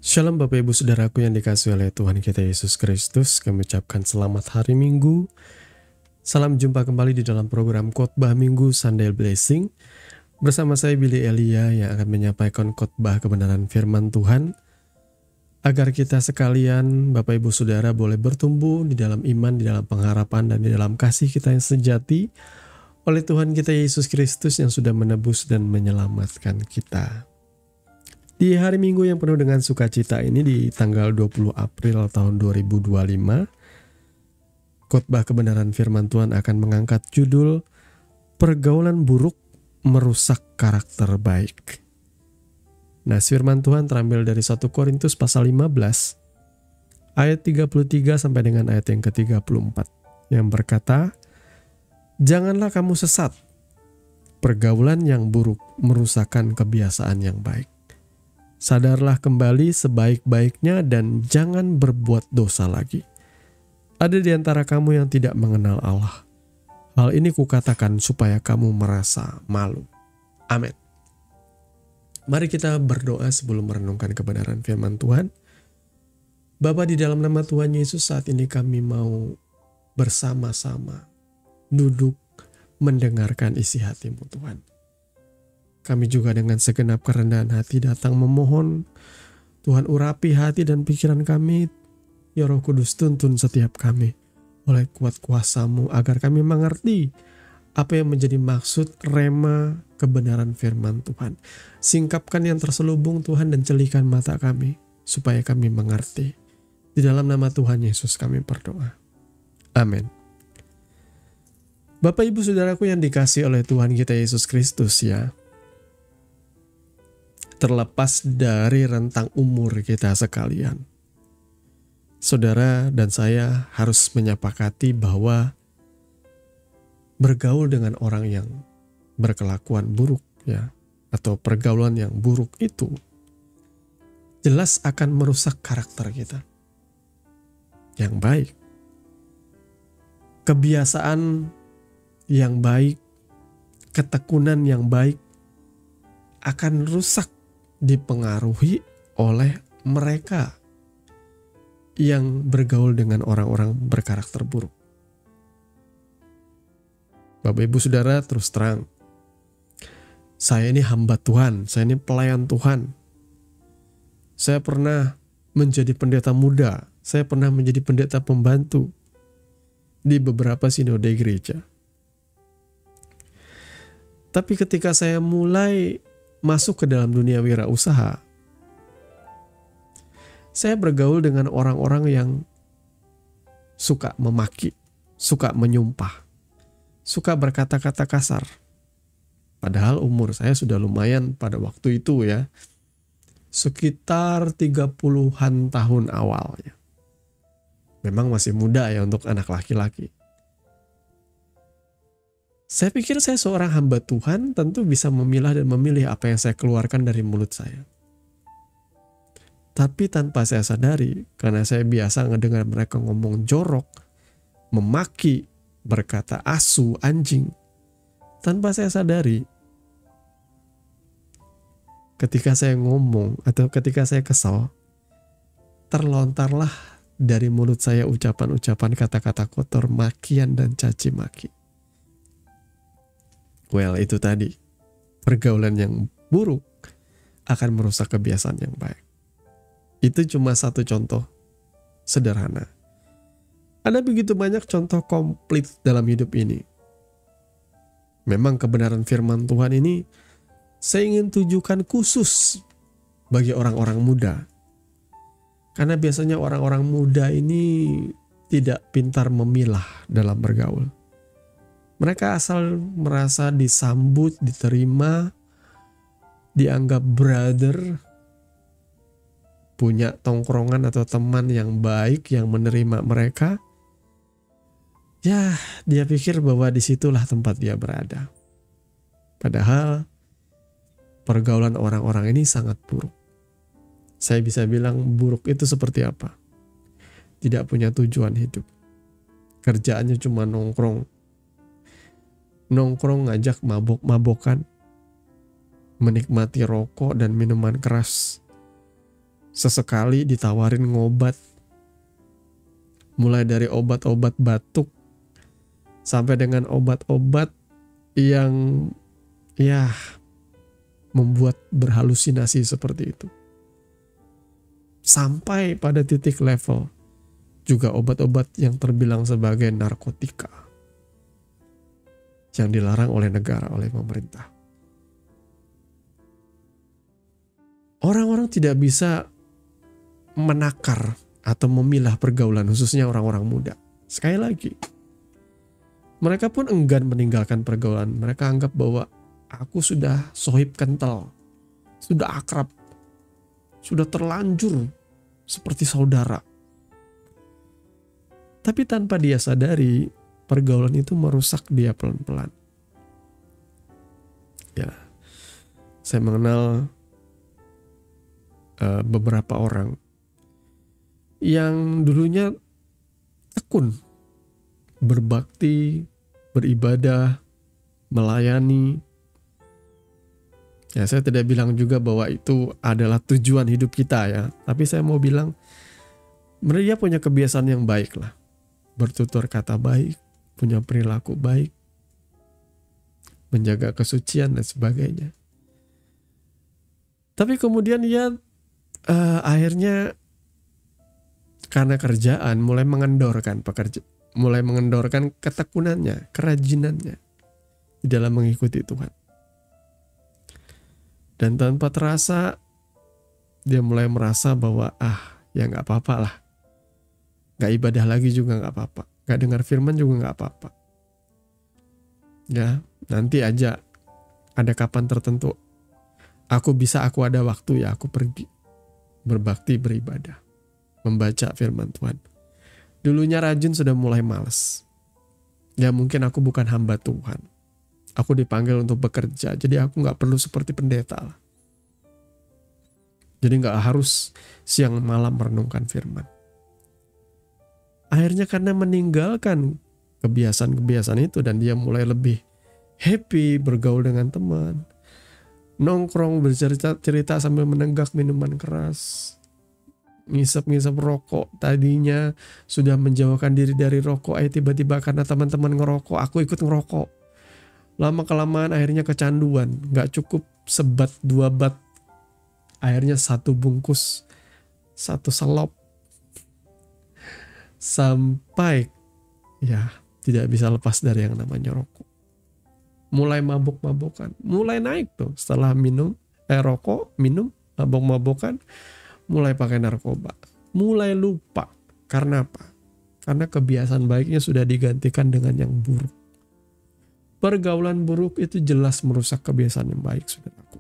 Shalom Bapak Ibu Saudaraku yang dikasihi oleh Tuhan kita Yesus Kristus. Kami ucapkan selamat hari Minggu. Salam jumpa kembali di dalam program Khotbah Minggu Sunday Blessing. Bersama saya Billy Elia yang akan menyampaikan khotbah kebenaran firman Tuhan. Agar kita sekalian Bapak Ibu Saudara boleh bertumbuh di dalam iman, di dalam pengharapan, dan di dalam kasih kita yang sejati. Oleh Tuhan kita Yesus Kristus yang sudah menebus dan menyelamatkan kita. Di hari Minggu yang penuh dengan sukacita ini di tanggal 20 April tahun 2025, khotbah kebenaran firman Tuhan akan mengangkat judul Pergaulan Buruk Merusak Karakter Baik. Nah, firman Tuhan terambil dari 1 Korintus pasal 15 ayat 33 sampai dengan ayat yang ke-34 yang berkata, "Janganlah kamu sesat. Pergaulan yang buruk merusakkan kebiasaan yang baik. Sadarlah kembali sebaik-baiknya dan jangan berbuat dosa lagi. Ada di antara kamu yang tidak mengenal Allah. Hal ini kukatakan supaya kamu merasa malu." Amin. Mari kita berdoa sebelum merenungkan kebenaran firman Tuhan. Bapa, di dalam nama Tuhan Yesus, saat ini kami mau bersama-sama duduk mendengarkan isi hati-Mu Tuhan. Kami juga dengan segenap kerendahan hati datang memohon Tuhan urapi hati dan pikiran kami. Ya Roh Kudus, tuntun setiap kami oleh kuat kuasa-Mu agar kami mengerti apa yang menjadi maksud rema kebenaran firman Tuhan. Singkapkan yang terselubung Tuhan dan celikan mata kami supaya kami mengerti. Di dalam nama Tuhan Yesus kami berdoa. Amin. Bapak Ibu Saudaraku yang dikasihi oleh Tuhan kita Yesus Kristus ya. Terlepas dari rentang umur kita sekalian, saudara dan saya harus menyepakati bahwa bergaul dengan orang yang berkelakuan buruk ya, atau pergaulan yang buruk itu jelas akan merusak karakter kita yang baik. Kebiasaan yang baik, ketekunan yang baik akan rusak dipengaruhi oleh mereka yang bergaul dengan orang-orang berkarakter buruk. Bapak Ibu Saudara, terus terang, saya ini hamba Tuhan, saya ini pelayan Tuhan. Saya pernah menjadi pendeta muda, saya pernah menjadi pendeta pembantu di beberapa sinode gereja. Tapi ketika saya mulai masuk ke dalam dunia wirausaha, saya bergaul dengan orang-orang yang suka memaki, suka menyumpah, suka berkata-kata kasar. Padahal umur saya sudah lumayan pada waktu itu ya, sekitar 30-an tahun awal ya. Memang masih muda ya untuk anak laki-laki. Saya pikir saya seorang hamba Tuhan tentu bisa memilah dan memilih apa yang saya keluarkan dari mulut saya. Tapi tanpa saya sadari, karena saya biasa ngedengar mereka ngomong jorok, memaki, berkata asu, anjing. Tanpa saya sadari, ketika saya ngomong atau ketika saya kesal, terlontarlah dari mulut saya ucapan-ucapan kata-kata kotor, makian dan caci maki. Well, itu tadi, pergaulan yang buruk akan merusak kebiasaan yang baik. Itu cuma satu contoh sederhana. Ada begitu banyak contoh komplit dalam hidup ini. Memang kebenaran firman Tuhan ini saya ingin tujukan khusus bagi orang-orang muda. Karena biasanya orang-orang muda ini tidak pintar memilah dalam bergaul. Mereka asal merasa disambut, diterima, dianggap brother, punya tongkrongan atau teman yang baik yang menerima mereka. Ya, dia pikir bahwa disitulah tempat dia berada. Padahal pergaulan orang-orang ini sangat buruk. Saya bisa bilang buruk itu seperti apa? Tidak punya tujuan hidup. Kerjaannya cuma nongkrong ngajak mabok-mabokan, menikmati rokok dan minuman keras, sesekali ditawarin ngobat, mulai dari obat-obat batuk sampai dengan obat-obat yang ya membuat berhalusinasi seperti itu. Sampai pada titik level juga obat-obat yang terbilang sebagai narkotika yang dilarang oleh negara, oleh pemerintah. Orang-orang tidak bisa menakar atau memilah pergaulan, khususnya orang-orang muda. Sekali lagi, mereka pun enggan meninggalkan pergaulan. Mereka anggap bahwa aku sudah sohib kental, sudah akrab, sudah terlanjur seperti saudara. Tapi tanpa dia sadari, pergaulan itu merusak dia pelan-pelan. Ya, saya mengenal beberapa orang yang dulunya tekun berbakti, beribadah, melayani. Ya, saya tidak bilang juga bahwa itu adalah tujuan hidup kita ya. Tapi saya mau bilang, mereka punya kebiasaan yang baik lah. Bertutur kata baik, punya perilaku baik, menjaga kesucian dan sebagainya. Tapi kemudian dia akhirnya karena kerjaan mulai mengendorkan ketekunannya, kerajinannya di dalam mengikuti Tuhan. Dan tanpa terasa dia mulai merasa bahwa ya gak apa-apa lah. Gak ibadah lagi juga gak apa-apa. Gak dengar firman juga gak apa-apa. Ya, nanti aja ada kapan tertentu aku ada waktu ya aku pergi berbakti, beribadah, membaca firman Tuhan. Dulunya rajin sudah mulai malas. Ya mungkin aku bukan hamba Tuhan. Aku dipanggil untuk bekerja, jadi aku gak perlu seperti pendeta lah. Jadi gak harus siang malam merenungkan firman. Akhirnya karena meninggalkan kebiasaan-kebiasaan itu dan dia mulai lebih happy bergaul dengan teman. Nongkrong bercerita sambil menenggak minuman keras. Ngisep-ngisep rokok. Tadinya sudah menjauhkan diri dari rokok. Tiba-tiba karena teman-teman ngerokok, aku ikut ngerokok. Lama-kelamaan akhirnya kecanduan. Gak cukup sebat, 2 bat. Akhirnya 1 bungkus, 1 selop. Sampai ya tidak bisa lepas dari yang namanya rokok. Mulai mabuk-mabukan, mulai naik tuh setelah rokok, minum, mabuk-mabukan, mulai pakai narkoba, mulai lupa. Karena apa? Karena kebiasaan baiknya sudah digantikan dengan yang buruk. Pergaulan buruk itu jelas merusak kebiasaan yang baik, saudaraku.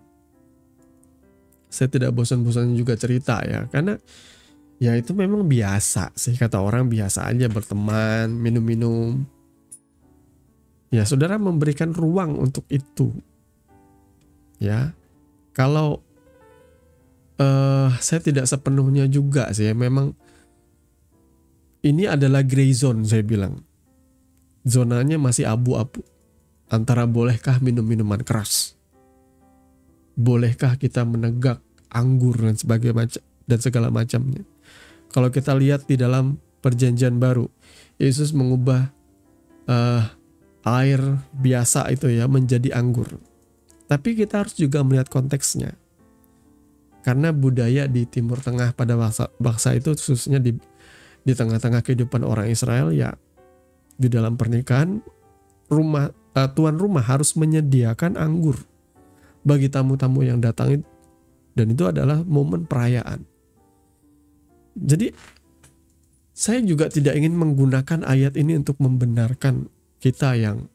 Saya tidak bosan-bosan juga cerita ya, karena ya itu memang biasa sih, kata orang biasa aja berteman, minum-minum. Ya, saudara memberikan ruang untuk itu. Ya, kalau saya tidak sepenuhnya juga sih, memang ini adalah gray zone saya bilang. Zonanya masih abu-abu. Antara bolehkah minum minuman keras? Bolehkah kita menegak anggur dan segala macamnya? Kalau kita lihat di dalam Perjanjian Baru, Yesus mengubah air biasa itu ya menjadi anggur. Tapi kita harus juga melihat konteksnya. Karena budaya di Timur Tengah pada bangsa itu, khususnya di tengah-tengah kehidupan orang Israel, ya di dalam pernikahan tuan rumah harus menyediakan anggur bagi tamu-tamu yang datang, dan itu adalah momen perayaan. Jadi saya juga tidak ingin menggunakan ayat ini untuk membenarkan kita yang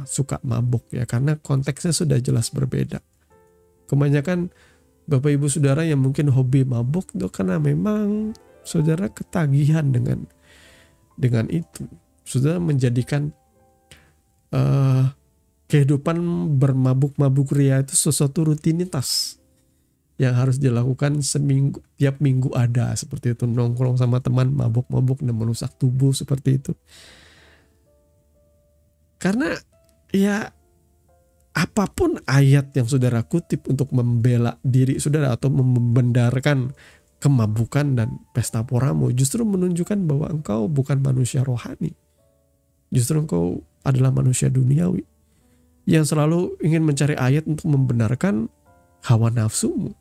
suka mabuk ya, karena konteksnya sudah jelas berbeda. Kebanyakan Bapak Ibu Saudara yang mungkin hobi mabuk itu karena memang saudara ketagihan dengan itu. Saudara menjadikan kehidupan bermabuk-mabuk ria itu sesuatu rutinitas yang harus dilakukan tiap minggu ada, seperti itu, nongkrong sama teman mabuk-mabuk dan merusak tubuh seperti itu. Karena ya apapun ayat yang saudara kutip untuk membela diri saudara atau membenarkan kemabukan dan pesta poramu justru menunjukkan bahwa engkau bukan manusia rohani. Justru engkau adalah manusia duniawi yang selalu ingin mencari ayat untuk membenarkan hawa nafsumu.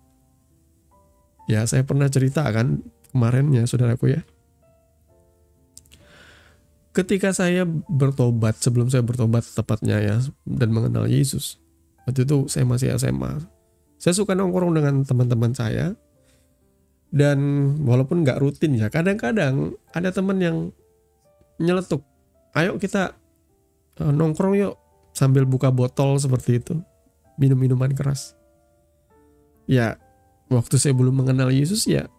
Ya, saya pernah cerita kan kemarin ya saudaraku ya. Ketika saya bertobat, sebelum saya bertobat tepatnya ya, dan mengenal Yesus, waktu itu saya masih SMA. Saya suka nongkrong dengan teman-teman saya. Dan walaupun nggak rutin ya, kadang-kadang ada teman yang nyeletuk, ayo kita nongkrong yuk, sambil buka botol seperti itu, minum minuman keras. Ya, waktu saya belum mengenal Yesus ya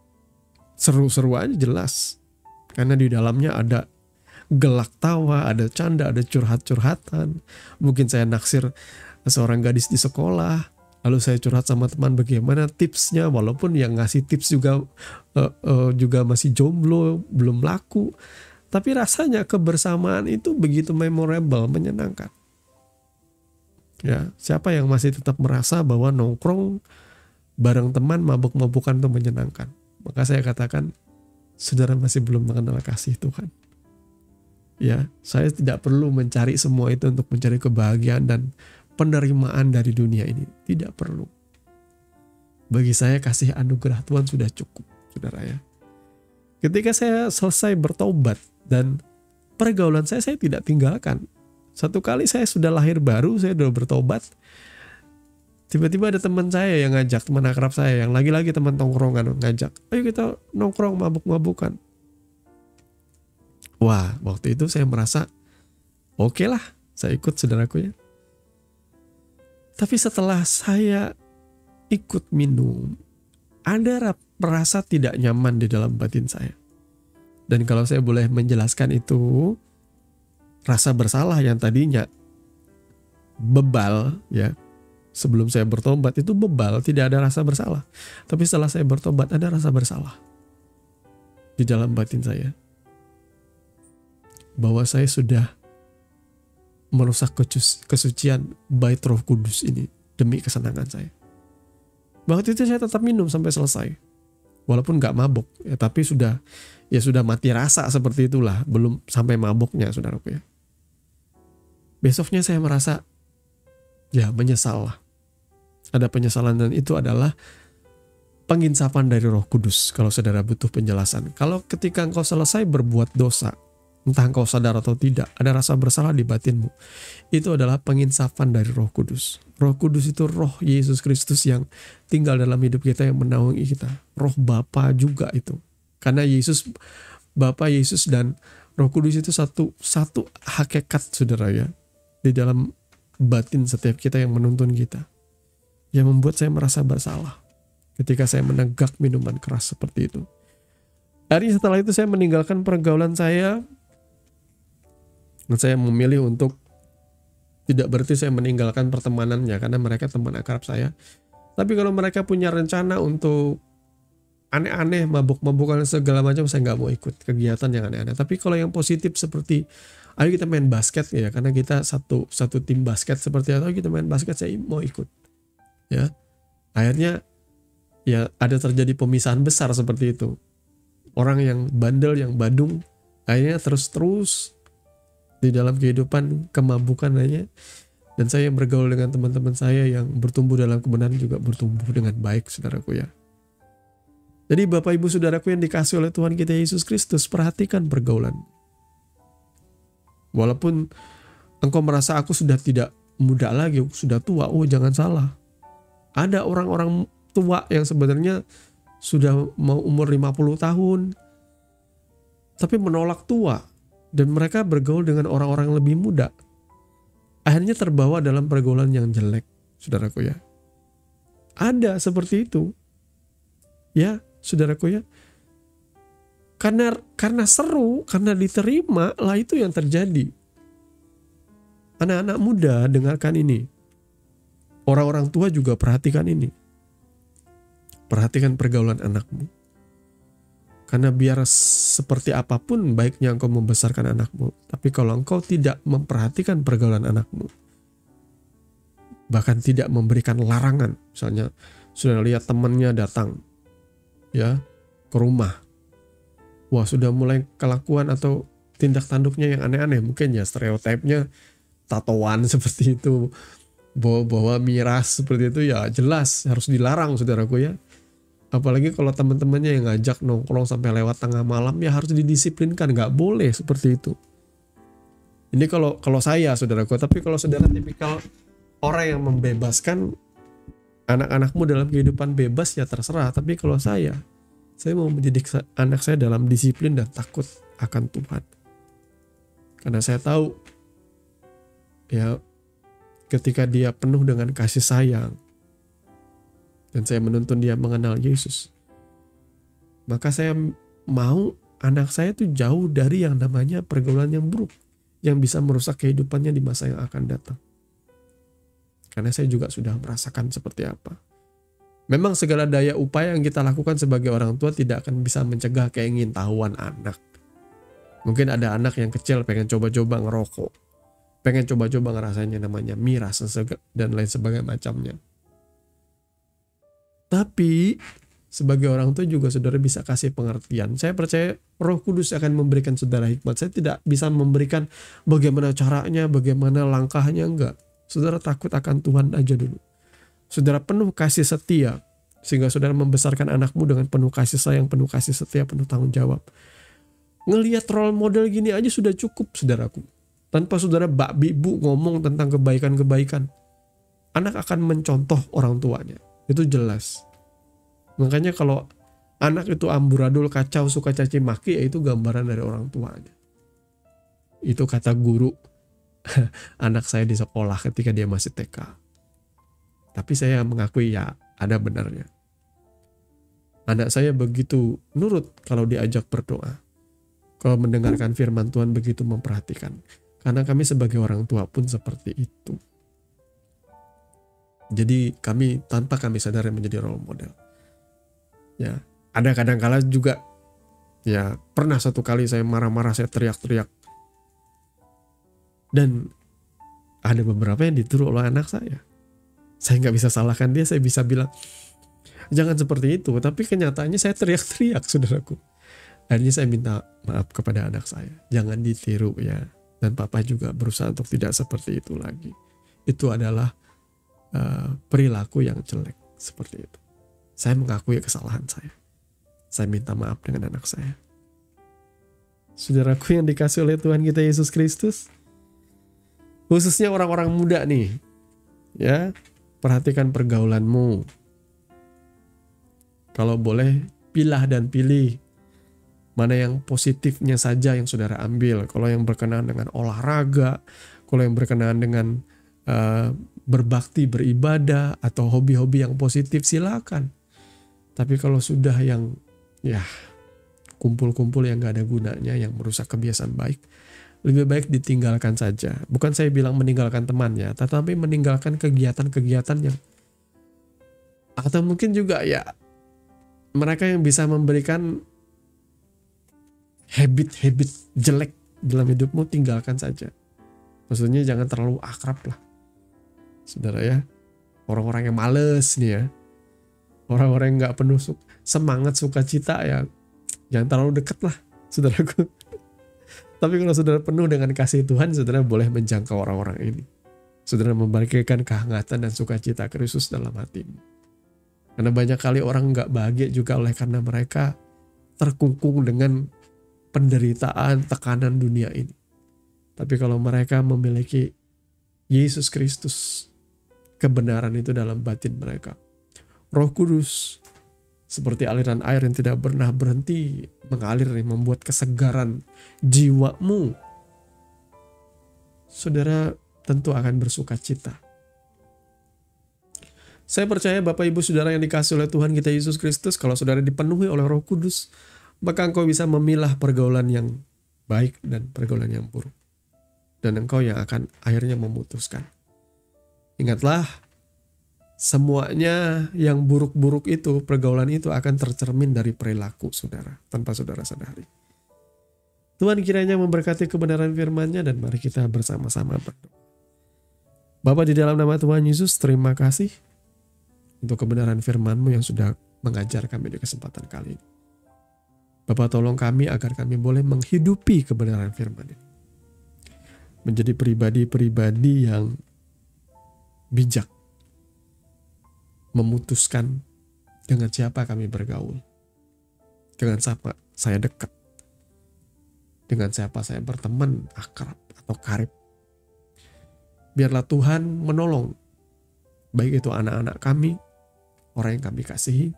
seru-seru aja jelas. Karena di dalamnya ada gelak tawa, ada canda, ada curhat-curhatan. Mungkin saya naksir seorang gadis di sekolah. Lalu saya curhat sama teman bagaimana tipsnya, walaupun yang ngasih tips juga masih jomblo, belum laku. Tapi rasanya kebersamaan itu begitu memorable, menyenangkan. Ya, siapa yang masih tetap merasa bahwa nongkrong bareng teman mabuk-mabukan itu menyenangkan? Maka saya katakan, saudara masih belum mengenal kasih Tuhan. Ya, saya tidak perlu mencari semua itu untuk mencari kebahagiaan dan penerimaan dari dunia ini. Tidak perlu. Bagi saya kasih anugerah Tuhan sudah cukup, saudara ya. Ketika saya selesai bertobat dan pergaulan saya tidak tinggalkan. Satu kali saya sudah lahir baru, saya sudah bertobat. Tiba-tiba ada teman saya yang ngajak, teman akrab saya yang lagi-lagi teman tongkrongan ngajak, ayo kita nongkrong mabuk-mabukan. Wah, waktu itu saya merasa oke lah, saya ikut saudaraku ya. Tapi setelah saya ikut minum, ada merasa tidak nyaman di dalam batin saya. Dan kalau saya boleh menjelaskan itu, rasa bersalah yang tadinya bebal ya, sebelum saya bertobat itu bebal, tidak ada rasa bersalah. Tapi setelah saya bertobat ada rasa bersalah di dalam batin saya. Bahwa saya sudah merusak kesucian bait Roh Kudus ini demi kesenangan saya. Waktu itu saya tetap minum sampai selesai. Walaupun gak mabuk, ya, tapi sudah mati rasa seperti itulah, belum sampai mabuknya saudaraku ya. Besoknya saya merasa ya menyesal lah. Ada penyesalan dan itu adalah penginsapan dari Roh Kudus kalau saudara butuh penjelasan. Kalau ketika engkau selesai berbuat dosa, entah engkau sadar atau tidak, ada rasa bersalah di batinmu. Itu adalah penginsapan dari Roh Kudus. Roh Kudus itu roh Yesus Kristus yang tinggal dalam hidup kita, yang menaungi kita. Roh Bapa juga itu. Karena Yesus, Bapa, Yesus dan Roh Kudus itu satu hakikat saudara ya. Di dalam batin setiap kita yang menuntun kita. Yang membuat saya merasa bersalah. Ketika saya menegak minuman keras seperti itu. Hari setelah itu saya meninggalkan pergaulan saya. Dan saya memilih untuk tidak berarti saya meninggalkan pertemanannya karena mereka teman akrab saya. Tapi kalau mereka punya rencana untuk aneh-aneh, mabuk-mabukan segala macam, saya nggak mau ikut kegiatan yang aneh-aneh. Tapi kalau yang positif seperti ayo kita main basket ya, karena kita satu tim basket seperti itu, kita main basket, saya mau ikut. Ya, akhirnya ya ada terjadi pemisahan besar seperti itu. Orang yang bandel, yang badung, akhirnya terus di dalam kehidupan kemabukan aja. Dan saya bergaul dengan teman-teman saya yang bertumbuh dalam kebenaran juga bertumbuh dengan baik saudaraku ya. Jadi Bapak Ibu saudaraku yang dikasih oleh Tuhan kita Yesus Kristus, perhatikan pergaulan. Walaupun engkau merasa aku sudah tidak muda lagi, aku sudah tua, jangan salah. Ada orang-orang tua yang sebenarnya sudah mau umur 50 tahun tapi menolak tua. Dan mereka bergaul dengan orang-orang yang lebih muda. Akhirnya terbawa dalam pergaulan yang jelek, saudaraku ya. Ada seperti itu. Ya, saudaraku ya. Karena seru, karena diterima, lah itu yang terjadi. Anak-anak muda dengarkan ini. Orang-orang tua juga perhatikan ini. Perhatikan pergaulan anakmu. Karena biar seperti apapun baiknya engkau membesarkan anakmu. Tapi kalau engkau tidak memperhatikan pergaulan anakmu. Bahkan tidak memberikan larangan. Misalnya sudah lihat temannya datang. Ya, ke rumah. Wah, sudah mulai kelakuan atau tindak tanduknya yang aneh-aneh. Mungkin ya stereotipnya tatoan seperti itu, bawa miras seperti itu, ya jelas harus dilarang saudaraku ya. Apalagi kalau teman-temannya yang ngajak nongkrong sampai lewat tengah malam, ya harus didisiplinkan, nggak boleh seperti itu. Ini kalau saya saudaraku, tapi kalau saudara tipikal orang yang membebaskan anak-anakmu dalam kehidupan bebas, ya terserah. Tapi kalau saya mau mendidik anak saya dalam disiplin dan takut akan Tuhan. Karena saya tahu ya, ketika dia penuh dengan kasih sayang dan saya menuntun dia mengenal Yesus, maka saya mau anak saya tuh jauh dari yang namanya pergaulan yang buruk yang bisa merusak kehidupannya di masa yang akan datang. Karena saya juga sudah merasakan seperti apa. Memang segala daya upaya yang kita lakukan sebagai orang tua tidak akan bisa mencegah keingintahuan anak. Mungkin ada anak yang kecil pengen coba-coba ngerokok, pengen coba-coba ngerasainnya namanya miras dan lain sebagainya macamnya. Tapi sebagai orang tua juga saudara bisa kasih pengertian. Saya percaya Roh Kudus akan memberikan saudara hikmat. Saya tidak bisa memberikan bagaimana caranya, bagaimana langkahnya, enggak. Saudara takut akan Tuhan aja dulu. Saudara penuh kasih setia, sehingga saudara membesarkan anakmu dengan penuh kasih sayang, penuh kasih setia, penuh tanggung jawab. Ngelihat role model gini aja sudah cukup saudaraku. Tanpa saudara ibu ngomong tentang kebaikan-kebaikan, anak akan mencontoh orang tuanya. Itu jelas. Makanya kalau anak itu amburadul, kacau, suka caci maki, ya itu gambaran dari orang tuanya. Itu kata guru anak saya di sekolah ketika dia masih TK. Tapi saya mengakui ya ada benarnya. Anak saya begitu nurut kalau diajak berdoa. Kalau mendengarkan firman Tuhan begitu memperhatikan. Karena kami sebagai orang tua pun seperti itu. Jadi kami tanpa kami sadar menjadi role model. Ya, ada kadang-kala juga ya, pernah satu kali saya marah-marah, saya teriak-teriak. Dan ada beberapa yang ditiru oleh anak saya. Saya nggak bisa salahkan dia, saya bisa bilang jangan seperti itu. Tapi kenyataannya saya teriak-teriak saudaraku. Akhirnya saya minta maaf kepada anak saya. Jangan ditiru ya. Dan papa juga berusaha untuk tidak seperti itu lagi. Itu adalah perilaku yang jelek seperti itu. Saya mengakui kesalahan saya. Saya minta maaf dengan anak saya. Saudaraku yang dikasih oleh Tuhan kita Yesus Kristus, khususnya orang-orang muda nih, ya, perhatikan pergaulanmu. Kalau boleh, pilah dan pilih mana yang positifnya saja yang saudara ambil. Kalau yang berkenaan dengan olahraga, kalau yang berkenaan dengan berbakti, beribadah, atau hobi-hobi yang positif, silakan. Tapi kalau sudah yang ya kumpul-kumpul yang gak ada gunanya, yang merusak kebiasaan baik, lebih baik ditinggalkan saja. Bukan saya bilang meninggalkan temannya, tetapi meninggalkan kegiatan-kegiatan yang, atau mungkin juga ya mereka yang bisa memberikan habit-habit jelek dalam hidupmu, tinggalkan saja. Maksudnya jangan terlalu akrab lah, saudara ya. Orang-orang yang males nih ya, orang-orang yang gak penuh semangat, sukacita, ya jangan terlalu dekat lah saudaraku. Tapi kalau saudara penuh dengan kasih Tuhan, saudara boleh menjangkau orang-orang ini. Saudara membagikan kehangatan dan sukacita Kristus dalam hatimu. Karena banyak kali orang gak bahagia juga oleh karena mereka terkungkung dengan penderitaan, tekanan dunia ini. Tapi kalau mereka memiliki Yesus Kristus, kebenaran itu dalam batin mereka, Roh Kudus seperti aliran air yang tidak pernah berhenti mengalir, membuat kesegaran jiwamu, saudara tentu akan bersuka cita. Saya percaya Bapak Ibu Saudara yang dikasihi oleh Tuhan kita Yesus Kristus, kalau saudara dipenuhi oleh Roh Kudus, maka engkau bisa memilah pergaulan yang baik dan pergaulan yang buruk. Dan engkau yang akan akhirnya memutuskan. Ingatlah, semuanya yang buruk-buruk itu, pergaulan itu akan tercermin dari perilaku saudara, tanpa saudara sadari. Tuhan kiranya memberkati kebenaran firman-Nya, dan mari kita bersama-sama berdoa. Bapa, di dalam nama Tuhan Yesus, terima kasih untuk kebenaran firman-Mu yang sudah mengajar kami di kesempatan kali ini. Bapa, tolong kami agar kami boleh menghidupi kebenaran firman ini. Menjadi pribadi-pribadi yang bijak. Memutuskan dengan siapa kami bergaul. Dengan siapa saya dekat. Dengan siapa saya berteman, akrab atau karib. Biarlah Tuhan menolong. Baik itu anak-anak kami, orang yang kami kasihi.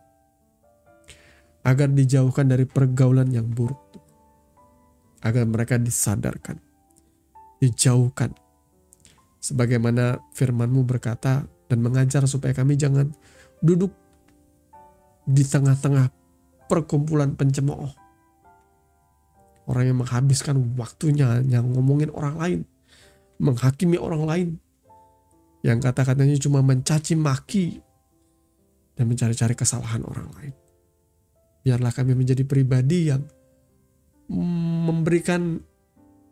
Agar dijauhkan dari pergaulan yang buruk. Agar mereka disadarkan. Dijauhkan. Sebagaimana firman-Mu berkata dan mengajar supaya kami jangan duduk di tengah-tengah perkumpulan pencemooh. Orang yang menghabiskan waktunya yang ngomongin orang lain. Menghakimi orang lain. Yang kata-katanya cuma mencaci maki. Dan mencari-cari kesalahan orang lain. Biarlah kami menjadi pribadi yang memberikan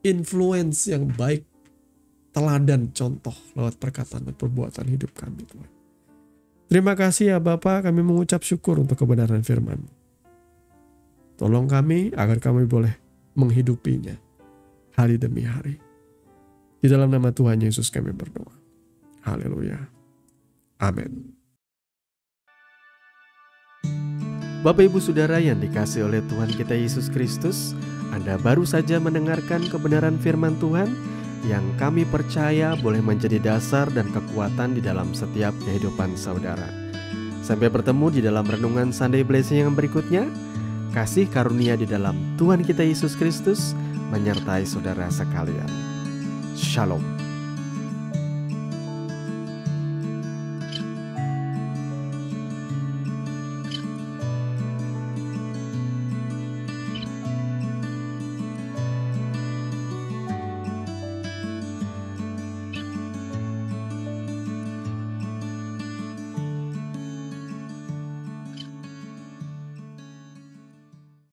influence yang baik. Teladan contoh lewat perkataan dan perbuatan hidup kami, Tuhan. Terima kasih ya Bapa, kami mengucap syukur untuk kebenaran firman. Tolong kami agar kami boleh menghidupinya hari demi hari. Di dalam nama Tuhan Yesus kami berdoa. Haleluya. Amin. Bapak Ibu Saudara yang dikasihi oleh Tuhan kita Yesus Kristus, Anda baru saja mendengarkan kebenaran firman Tuhan yang kami percaya boleh menjadi dasar dan kekuatan di dalam setiap kehidupan saudara. Sampai bertemu di dalam renungan Sunday Blessing yang berikutnya. Kasih karunia di dalam Tuhan kita Yesus Kristus menyertai saudara sekalian. Shalom.